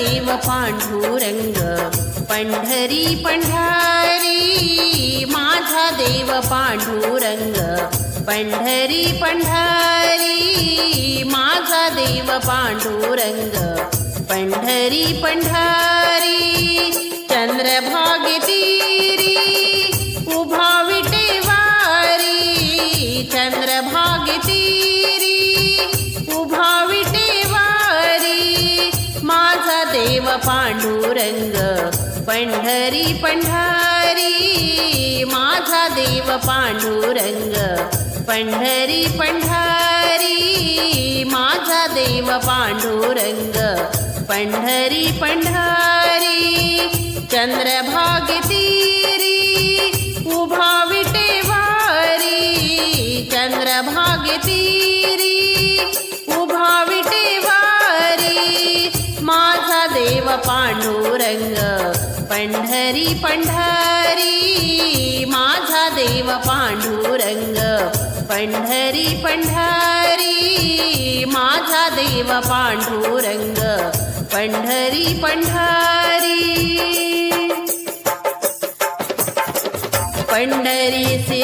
देव पांडुरंग पंढरी पंढारी, माझा देव पांडुरंग पंढरी पंढारी, माझा देव पांडुरंग पंढरी पंढारी. चंद्रभागे तीरी उभा विटेवारी, चंद्रभागे तीरी उभा विटेवारी, माझा देव पांडुरंग पंढरी पंढारी, माझा देव पांडुरंग पंढरी पंढारी, माझा देव पांडुरंग पंढरी पंढारी. चंद्रभागे तीरी उभा विटेवारी, चंद्रभागे तीरी उभा विटेवारी, माझा देव पांडुरंग पंढरी पंढारी, माझा देव पांडुरंग पंढरी पंढारी, माझा देव पांडुरंग पंढरी पंढारी. पंढरीचे